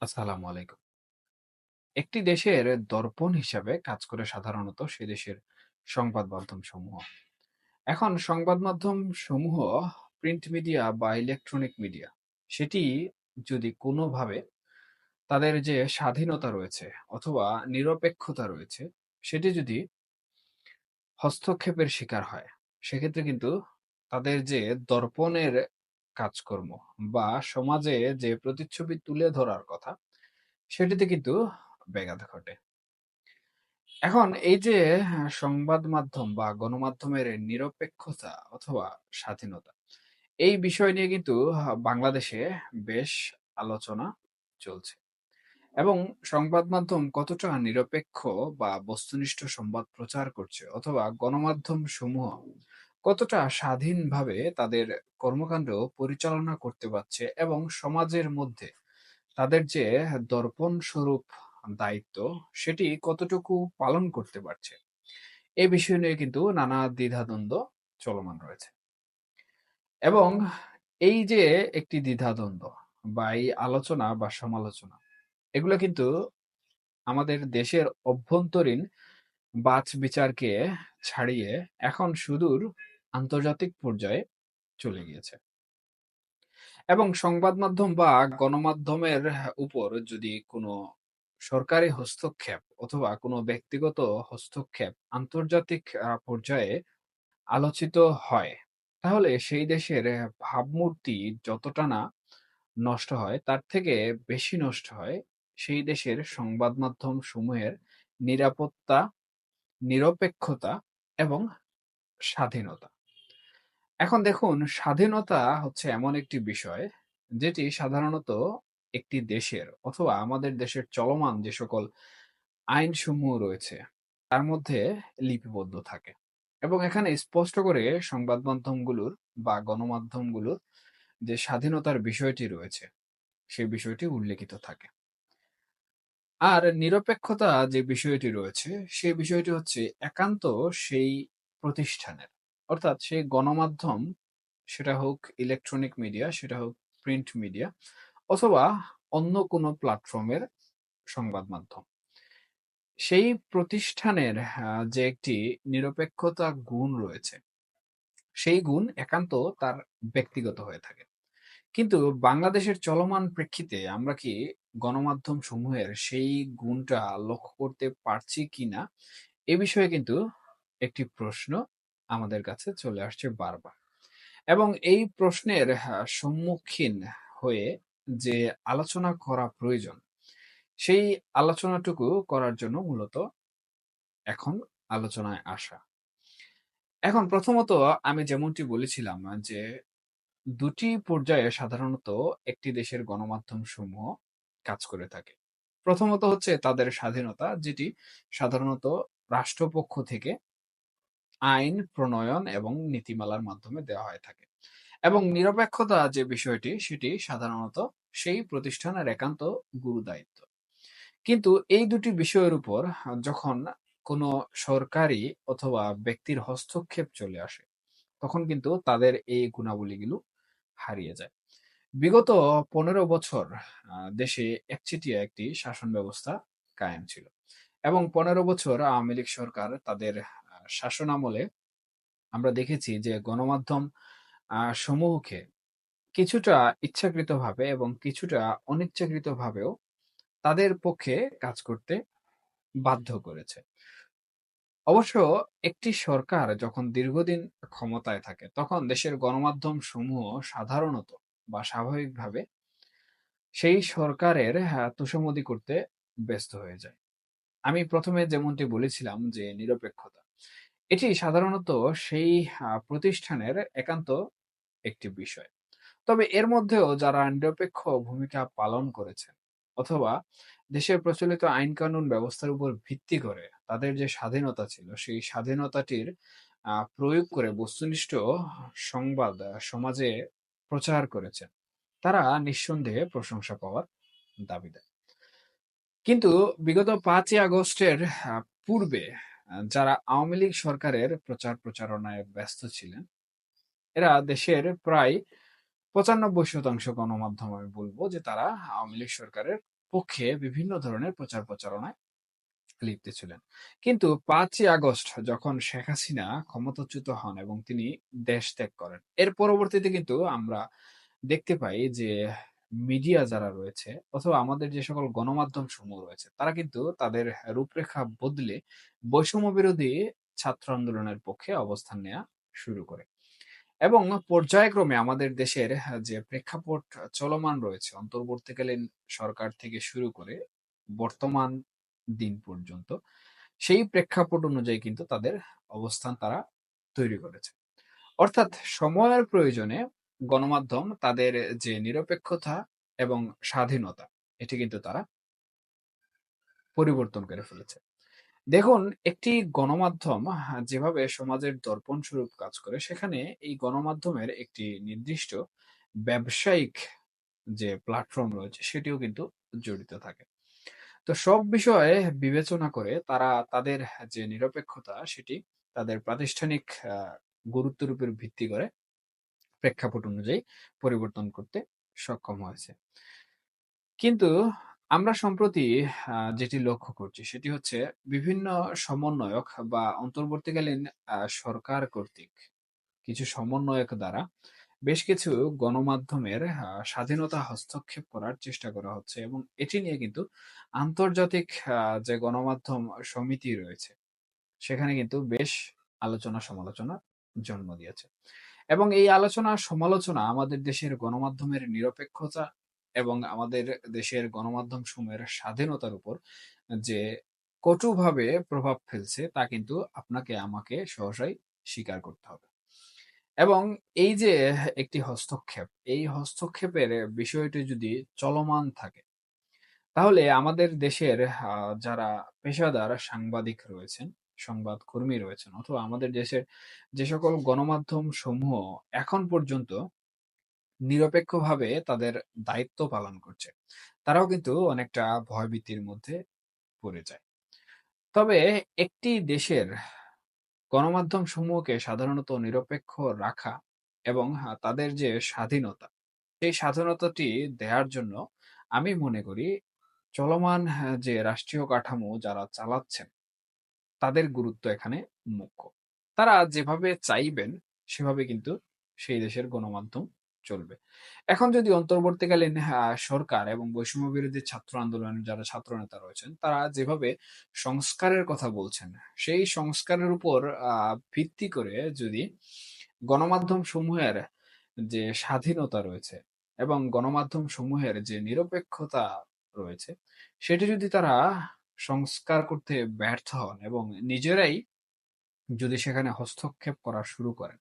আসসালামু আলাইকুম। একটি দেশের দর্পণ হিসাবে কাজ করে সাধারণত সে দেশের সংবাদ মাধ্যম সমূহ। এখন সংবাদ মাধ্যম সমূহ প্রিন্ট মিডিয়া বা ইলেকট্রনিক মিডিয়া সেটি যদি কোনোভাবে তাদের যে স্বাধীনতা রয়েছে অথবা নিরপেক্ষতা রয়েছে সেটি যদি হস্তক্ষেপের শিকার হয়, সেক্ষেত্রে কিন্তু তাদের যে দর্পণের কাজকর্ম বা সমাজে যে প্রতিচ্ছবি তুলে ধরার কথা সেটিতে কিন্তু ব্যাঘাত ঘটে। এখন এই যে সংবাদ মাধ্যম বা গণমাধ্যমের নিরপেক্ষতা অথবা স্বাধীনতা, এই বিষয় নিয়ে কিন্তু বাংলাদেশে বেশ আলোচনা চলছে। এবং সংবাদ মাধ্যম কতটা নিরপেক্ষ বা বস্তুনিষ্ঠ সংবাদ প্রচার করছে অথবা গণমাধ্যম সমূহ কতটা স্বাধীনভাবে তাদের কর্মকাণ্ড পরিচালনা করতে পারছে এবং সমাজের মধ্যে তাদের যে দর্পণ স্বরূপ দায়িত্ব সেটি কতটুকু পালন করতে পারছে, এই বিষয় নিয়ে কিন্তু নানা দ্বিধাদ্বন্দ্ব চলমান রয়েছে। এবং এই যে একটি দ্বিধাদ্বন্দ্ব বা এই আলোচনা বা সমালোচনা, এগুলো কিন্তু আমাদের দেশের অভ্যন্তরীণ বাছ বিচারকে ছাড়িয়ে এখন সুদূর আন্তর্জাতিক পর্যায়ে চলে গিয়েছে। এবং সংবাদ মাধ্যম বা গণমাধ্যমের উপর যদি কোনো সরকারি হস্তক্ষেপ অথবা কোনো ব্যক্তিগত হস্তক্ষেপ আন্তর্জাতিক পর্যায়ে আলোচিত হয়, তাহলে সেই দেশের ভাবমূর্তি যতটা না নষ্ট হয়, তার থেকে বেশি নষ্ট হয় সেই দেশের সংবাদ মাধ্যম সমূহের নিরাপত্তা, নিরপেক্ষতা এবং স্বাধীনতা। এখন দেখুন, স্বাধীনতা হচ্ছে এমন একটি বিষয় যেটি সাধারণত একটি দেশের অথবা আমাদের দেশের চলমান যে সকল আইনসমূহ রয়েছে তার মধ্যে লিপিবদ্ধ থাকে। এবং এখানে স্পষ্ট করে সংবাদ মাধ্যমগুলোর বা গণমাধ্যমগুলোর যে স্বাধীনতার বিষয়টি রয়েছে সেই বিষয়টি উল্লেখিত থাকে। আর নিরপেক্ষতা যে বিষয়টি রয়েছে সেই বিষয়টি হচ্ছে একান্ত সেই প্রতিষ্ঠানের, অর্থাৎ সেই গণমাধ্যম, সেটা হোক ইলেকট্রনিক মিডিয়া, সেটা হোক প্রিন্ট মিডিয়া অথবা অন্য কোনো প্ল্যাটফর্মের সংবাদ মাধ্যম, সেই প্রতিষ্ঠানের যে একটি নিরপেক্ষতা গুণ রয়েছে সেই গুণ একান্ত তার ব্যক্তিগত হয়ে থাকে। কিন্তু বাংলাদেশের চলমান প্রেক্ষিতে আমরা কি গণমাধ্যম সমূহের সেই গুণটা লক্ষ্য করতে পারছি কিনা, এ বিষয়ে কিন্তু একটি প্রশ্ন আমাদের কাছে চলে আসছে বারবার। এবং এই প্রশ্নের সম্মুখীন হয়ে যে আলোচনা করা প্রয়োজন, সেই আলোচনাটুকু করার জন্য মূলত এখন আলোচনায় আসা। এখন প্রথমত আমি যেমনটি বলেছিলাম যে দুটি পর্যায়ে সাধারণত একটি দেশের গণমাধ্যম সমূহ কাজ করে থাকে। প্রথমত হচ্ছে তাদের স্বাধীনতা, যেটি সাধারণত রাষ্ট্রপক্ষ থেকে আইন প্রণয়ন এবং নীতিমালার মাধ্যমে দেওয়া হয়ে থাকে। এবং নিরপেক্ষতা যে বিষয়টি সেটি সাধারণত সেই প্রতিষ্ঠানের একান্ত গুরুদায়িত্ব। কিন্তু এই দুটি বিষয়ের উপর যখন কোনো সরকারি অথবা ব্যক্তির হস্তক্ষেপ চলে আসে, তখন কিন্তু তাদের এই গুণাবলীগুলো হারিয়ে যায়। বিগত ১৫ বছর দেশে একচেটিয়া একটি শাসন ব্যবস্থা কায়েম ছিল। এবং ১৫ বছর আওয়ামী লীগ সরকার তাদের শাসনামলে আমরা দেখেছি যে গণমাধ্যম সমূহকে কিছুটা ইচ্ছাকৃতভাবে এবং কিছুটা অনিচ্ছাকৃতভাবেও তাদের পক্ষে কাজ করতে বাধ্য করেছে। অবশ্য একটি সরকার যখন দীর্ঘদিন ক্ষমতায় থাকে, তখন দেশের গণমাধ্যম সমূহ সাধারণত বা স্বাভাবিকভাবে সেই সরকারের তোষামোদী করতে ব্যস্ত হয়ে যায়। আমি প্রথমে যেমনটি বলেছিলাম যে নিরপেক্ষতা, এটি সাধারণত সেই প্রতিষ্ঠানের একান্ত একটি বিষয়। তবে এর মধ্যেও যারা নিরপেক্ষ ভূমিকা পালন করেছেন অথবা দেশের প্রচলিত আইন কানুন ব্যবস্থার উপর ভিত্তি করে তাদের যে স্বাধীনতা ছিল সেই স্বাধীনতাটির প্রয়োগ করে বস্তুনিষ্ঠ সংবাদ সমাজে প্রচার করেছেন, তারা নিঃসন্দেহে প্রশংসা পাওয়ার দাবিদার। কিন্তু বিগত ৫ই আগস্টের পূর্বে যারা আওয়ামী লীগ সরকারের প্রচার প্রচারণায় ব্যস্ত ছিলেন, এরা দেশের প্রায় ৯৫% গণমাধ্যম, আমি বলব যে তারা আওয়ামী লীগ সরকারের পক্ষে বিভিন্ন ধরনের প্রচার প্রচারণায় লিপ্ত ছিলেন। কিন্তু ৫ই আগস্ট যখন শেখ হাসিনা ক্ষমতাচ্যুত হন এবং তিনি দেশ ত্যাগ করেন, এর পরবর্তীতে কিন্তু আমরা দেখতে পাই যে মিডিয়া যারা রয়েছে অথবা আমাদের যে সকল গণমাধ্যম সমূহ রয়েছে তারা কিন্তু তাদের রূপরেখা বদলে বৈষম্য বিরোধী ছাত্র আন্দোলনের পক্ষে অবস্থান নেওয়া শুরু করে। এবং পর্যায়ক্রমে আমাদের দেশের যে প্রেক্ষাপট চলমান রয়েছে অন্তর্বর্তীকালীন সরকার থেকে শুরু করে বর্তমান দিন পর্যন্ত, সেই প্রেক্ষাপট অনুযায়ী কিন্তু তাদের অবস্থান তারা তৈরি করেছে। অর্থাৎ সময়ের প্রয়োজনে গণমাধ্যম তাদের যে নিরপেক্ষতা এবং স্বাধীনতা এটি কিন্তু তারা পরিবর্তন করে ফেলেছে। দেখুন, একটি গণমাধ্যম যেভাবে সমাজের দর্পণ স্বরূপ কাজ করে, সেখানে এই গণমাধ্যমের একটি নির্দিষ্ট ব্যবসায়িক যে প্ল্যাটফর্ম রয়েছে সেটিও কিন্তু জড়িত থাকে। তো সব বিষয়ে বিবেচনা করে তারা তাদের যে নিরপেক্ষতা সেটি তাদের প্রাতিষ্ঠানিক গুরুত্বের উপর ভিত্তি করে প্রেক্ষাপট অনুযায়ী পরিবর্তন করতে সক্ষম হয়েছে। কিন্তু আমরা সম্প্রতি যেটি লক্ষ্য করছি সেটি হচ্ছে বিভিন্ন সমন্বয়ক বা অন্তর্বর্তীকালীন সরকার কর্তৃক কিছু সমন্বয়ক দ্বারা বেশ কিছু গণমাধ্যমের স্বাধীনতা হস্তক্ষেপ করার চেষ্টা করা হচ্ছে এবং এটি নিয়ে কিন্তু আন্তর্জাতিক যে গণমাধ্যম সমিতি রয়েছে সেখানে কিন্তু বেশ আলোচনা সমালোচনা জন্ম দিয়েছে। এবং এই আলোচনা সমালোচনা আমাদের দেশের গণমাধ্যমের নিরপেক্ষতা এবং আমাদের দেশের গণমাধ্যম সমূহের স্বাধীনতার উপর যে কটুভাবে প্রভাব ফেলছে তা কিন্তু আপনাকে আমাকে সহসাই স্বীকার করতে হবে। এবং এই যে একটি হস্তক্ষেপ, এই হস্তক্ষেপের বিষয়টি যদি চলমান থাকে তাহলে আমাদের দেশের যারা পেশাদার সাংবাদিক রয়েছেন, সংবাদকর্মী রয়েছেন অথবা আমাদের দেশের যে সকল গণমাধ্যম সমূহ এখন পর্যন্ত নিরপেক্ষভাবে তাদের দায়িত্ব পালন করছে, তারাও কিন্তু অনেকটা ভয়ভীতির মধ্যে পড়ে যায়। তবে একটি দেশের গণমাধ্যম সমূহকে সাধারণত নিরপেক্ষ রাখা এবং তাদের যে স্বাধীনতা, সেই স্বাধীনতাটি দেওয়ার জন্য আমি মনে করি চলমান যে রাষ্ট্রীয় কাঠামো যারা চালাচ্ছেন তাদের গুরুত্ব এখানে মুখ্য। তারা যেভাবে চাইবেন সেভাবে কিন্তু সেই দেশের গণমাধ্যম চলবে। এখন যদি অন্তর্বর্তীকালীন সরকার এবং বৈষম্য বিরোধী ছাত্র আন্দোলনের যারা ছাত্রনেতা রয়েছেন তারা যেভাবে সংস্কারের কথা বলছেন, সেই সংস্কারের উপর ভিত্তি করে যদি গণমাধ্যম সমূহের যে স্বাধীনতা রয়েছে এবং গণমাধ্যম সমূহের যে নিরপেক্ষতা রয়েছে সেটি যদি তারা সংস্কার করতে ব্যর্থ হন এবং নিজেরাই যদি সেখানে হস্তক্ষেপ করা শুরু করেন,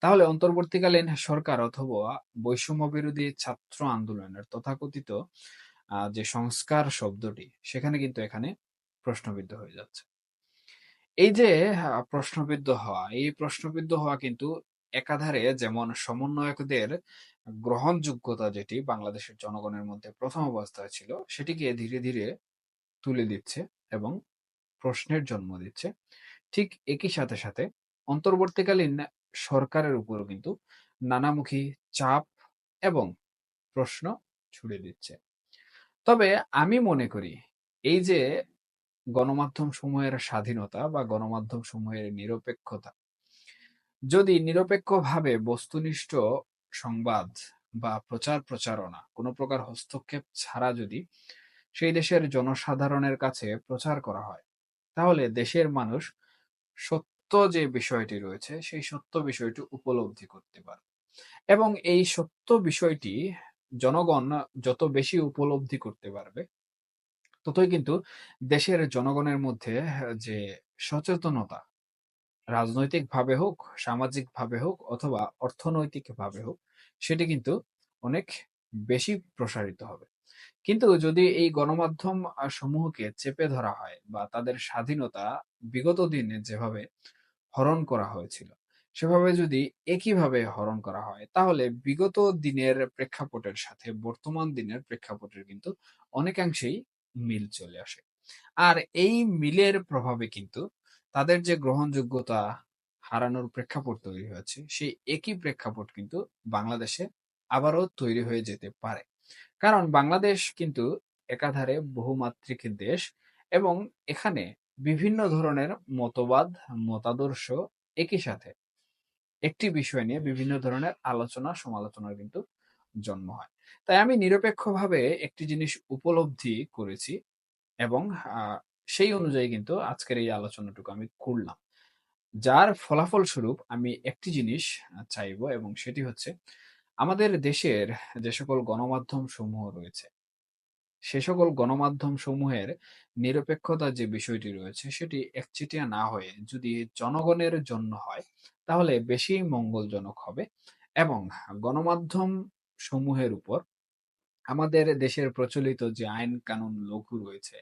তাহলে অন্তর্বর্তীকালীন সরকার অথবা বৈষম্য বিরোধী ছাত্র আন্দোলনের তথাকথিত যে সংস্কার শব্দটি সেখানে কিন্তু এখানে প্রশ্নবিদ্ধ হয়ে যাচ্ছে। এই যে এই প্রশ্নবিদ্ধ হওয়া কিন্তু একাধারে যেমন সমন্বয়কদের গ্রহণযোগ্যতা যেটি বাংলাদেশের জনগণের মধ্যে প্রথম অবস্থায় ছিল সেটিকে ধীরে ধীরে তুলে দিচ্ছে এবং প্রশ্নের জন্ম দিচ্ছে। ঠিক একই সাথে সাথে অন্তর্বর্তীকালীন সরকারের উপরও কিন্তু নানামুখী চাপ এবং প্রশ্ন ছুড়ে দিচ্ছে। তবে আমি মনে করি এই যে গণমাধ্যম সমূহের স্বাধীনতা বা গণমাধ্যম সমূহের নিরপেক্ষতা, যদি নিরপেক্ষভাবে বস্তুনিষ্ঠ সংবাদ বা প্রচার প্রচারণা কোনো প্রকার হস্তক্ষেপ ছাড়া যদি সেই দেশের জনসাধারণের কাছে প্রচার করা হয়, তাহলে দেশের মানুষ সত্য যে বিষয়টি রয়েছে সেই সত্য বিষয়টি উপলব্ধি করতে পারে। এবং এই সত্য বিষয়টি জনগণ যত বেশি উপলব্ধি করতে পারবে ততই কিন্তু দেশের জনগণের মধ্যে যে সচেতনতা, রাজনৈতিকভাবে হোক, সামাজিকভাবে হোক অথবা অর্থনৈতিকভাবে হোক, সেটি কিন্তু অনেক বেশি প্রসারিত হবে। কিন্তু যদি এই গণমাধ্যম সমূহকে চেপে ধরা হয় বা তাদের স্বাধীনতা বিগত দিনে যেভাবে হরণ করা হয়েছিল সেভাবে যদি একইভাবে হরণ করা হয়, তাহলে বিগত দিনের প্রেক্ষাপটের সাথে বর্তমান দিনের প্রেক্ষাপটের কিন্তু অনেকাংশেই মিল চলে আসে। আর এই মিলের প্রভাবে কিন্তু তাদের যে গ্রহণযোগ্যতা হারানোর প্রেক্ষাপট তৈরি হয়েছে সেই একই প্রেক্ষাপট কিন্তু বাংলাদেশে আবারও তৈরি হয়ে যেতে পারে। কারণ বাংলাদেশ কিন্তু একাধারে বহুমাত্রিক দেশ এবং এখানে বিভিন্ন ধরনের মতবাদ, মতাদর্শ একই সাথে একটি বিষয় নিয়ে বিভিন্ন ধরনের আলোচনা সমালোচনার কিন্তু জন্ম হয়। তাই আমি নিরপেক্ষভাবে একটি জিনিস উপলব্ধি করেছি এবং সেই অনুযায়ী কিন্তু আজকের এই আলোচনাটুকু আমি করলাম। যার ফলাফলস্বরূপ আমি একটি জিনিস চাইবো এবং সেটি হচ্ছে আমাদের দেশের যে সকল গণমাধ্যম সমূহ রয়েছে, সে সকল গণমাধ্যম সমূহের নিরপেক্ষতার যে বিষয়টি রয়েছে সেটি একচেটিয়া না হয়ে যদি জনগণের জন্য হয় তাহলে বেশি মঙ্গলজনক হবে এবং গণমাধ্যম সমূহের উপর আমাদের দেশের প্রচলিত যে আইন কানুন লঘু রয়েছে,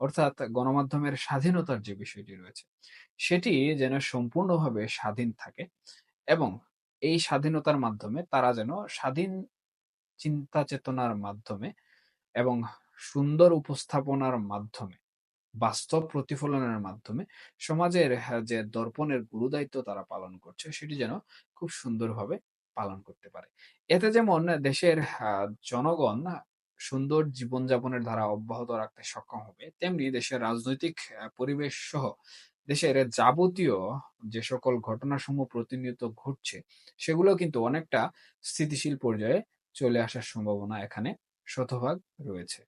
অর্থাৎ গণমাধ্যমের স্বাধীনতার যে বিষয়টি রয়েছে সেটি যেন সম্পূর্ণভাবে স্বাধীন থাকে এবং এই স্বাধীনতার মাধ্যমে তারা যেন স্বাধীন চিন্তা চেতনার মাধ্যমে এবং সুন্দর উপস্থাপনার মাধ্যমে, বাস্তব প্রতিফলনের মাধ্যমে সমাজের যে দর্পণের গুরুদায়িত্ব তারা পালন করছে সেটি যেন খুব সুন্দরভাবে পালন করতে পারে। এতে যেমন দেশের জনগণ সুন্দর জীবনযাপনের ধারা অব্যাহত রাখতে সক্ষম হবে, তেমনি দেশের রাজনৈতিক পরিবেশ সহ দেশের যাবতীয় যে সকল ঘটনাসমূহ প্রতিনিয়ত ঘটছে সেগুলো কিন্তু অনেকটা স্থিতিশীল পর্যায়ে চলে আসার সম্ভাবনা এখানে শতভাগ রয়েছে।